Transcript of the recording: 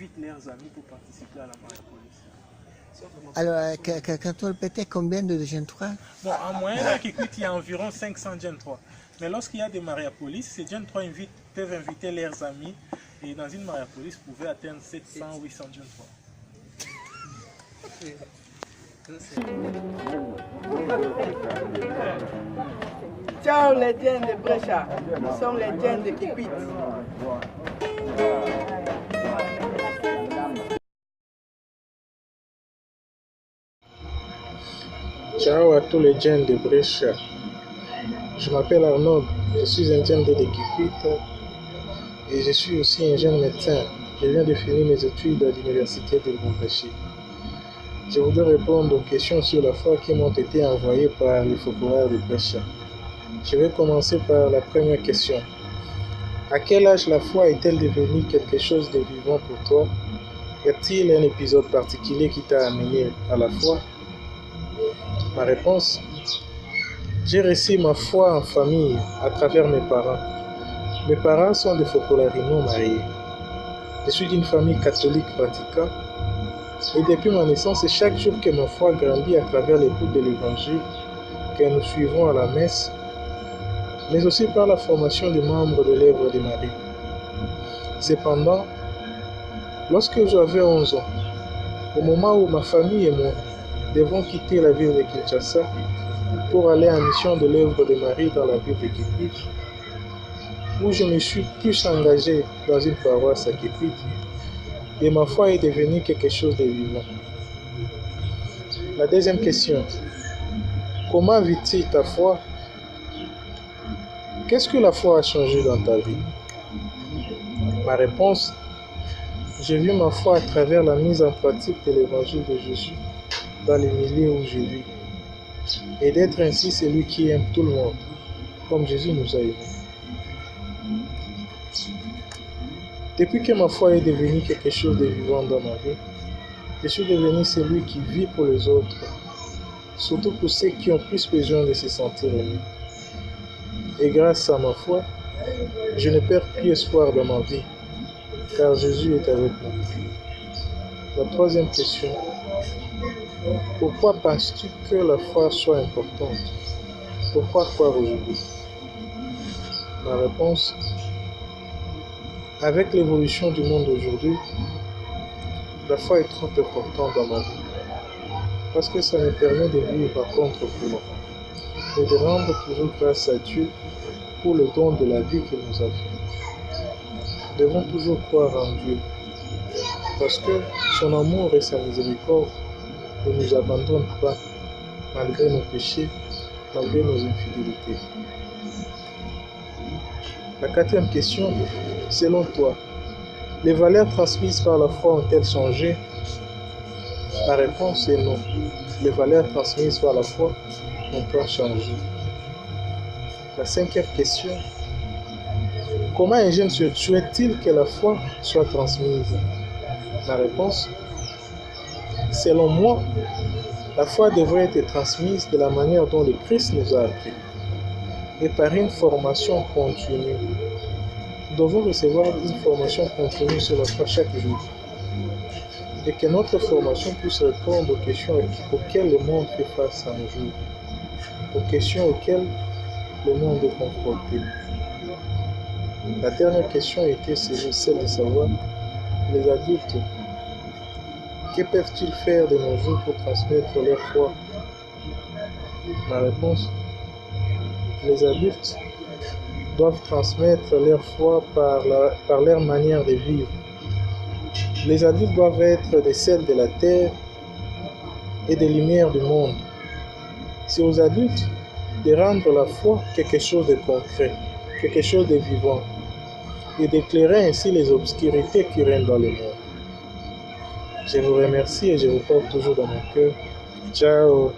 invitent leurs amis pour participer à la mariapolice. Alors, quand on le pétait, combien de Gen 3? Bon, en moyenne, à Kikwit, il y a environ 500 Gen 3. Mais lorsqu'il y a des mariapolices, ces Gen 3 peuvent inviter leurs amis. Et dans une mariapolice, pouvaient atteindre 700 ou 800 Gen 3. Ciao les gens de Brescia, nous sommes les gens de Kikwit. Ciao à tous les gens de Brescia. Je m'appelle Arnaud, je suis un jeune de Kikwit et je suis aussi un jeune médecin. Je viens de finir mes études à l'université de Lubumbashi. Je voudrais répondre aux questions sur la foi qui m'ont été envoyées par les focoraires de Brescia. Je vais commencer par la première question. À quel âge la foi est-elle devenue quelque chose de vivant pour toi? Y a-t-il un épisode particulier qui t'a amené à la foi? Ma réponse: j'ai reçu ma foi en famille à travers mes parents. Mes parents sont des focolari non mariés. Je suis d'une famille catholique pratiquante et depuis ma naissance, chaque jour que ma foi grandit à travers l'écoute de l'évangile que nous suivons à la messe, mais aussi par la formation des membres de l'œuvre de Marie. Cependant, lorsque j'avais 11 ans, au moment où ma famille et moi devons quitter la ville de Kinshasa pour aller en mission de l'œuvre de Marie dans la ville de Kikwit, où je me suis plus engagé dans une paroisse à Kikwit, et ma foi est devenue quelque chose de vivant. La deuxième question: comment vis-tu ta foi? Qu'est-ce que la foi a changé dans ta vie? Ma réponse: j'ai vu ma foi à travers la mise en pratique de l'évangile de Jésus dans les milieux où je vis, et d'être ainsi celui qui aime tout le monde, comme Jésus nous a aimés. Depuis que ma foi est devenue quelque chose de vivant dans ma vie, je suis devenu celui qui vit pour les autres, surtout pour ceux qui ont plus besoin de se sentir aimés. Et grâce à ma foi, je ne perds plus espoir dans ma vie, car Jésus est avec moi. La troisième question: pourquoi penses-tu que la foi soit importante? Pourquoi croire aujourd'hui? Ma réponse: avec l'évolution du monde aujourd'hui, la foi est trop importante dans ma vie, parce que ça me permet de vivre à contre-courant et de rendre toujours grâce à Dieu pour le don de la vie qu'il nous a fait. Nous devons toujours croire en Dieu, parce que son amour et sa miséricorde ne nous abandonnent pas, malgré nos péchés, malgré nos infidélités. La quatrième question: selon toi, les valeurs transmises par la foi ont-elles changé? La réponse est non. Les valeurs transmises par la foi n'ont pas changé. La cinquième question: comment un jeune souhaite-t-il que la foi soit transmise? La réponse: selon moi, la foi devrait être transmise de la manière dont le Christ nous a appris et par une formation continue. Nous devons recevoir une formation continue sur la foi chaque jour et que notre formation puisse répondre aux questions auxquelles le monde fait face à nos jours, aux questions auxquelles le monde est confronté. La dernière question était celle de savoir: les adultes, que peuvent-ils faire de nos jours pour transmettre leur foi? Ma réponse: les adultes doivent transmettre leur foi par leur manière de vivre. Les adultes doivent être des sels de la terre et des lumières du monde. C'est aux adultes de rendre la foi quelque chose de concret, quelque chose de vivant, et d'éclairer ainsi les obscurités qui règnent dans le monde. Je vous remercie et je vous porte toujours dans mon cœur. Ciao!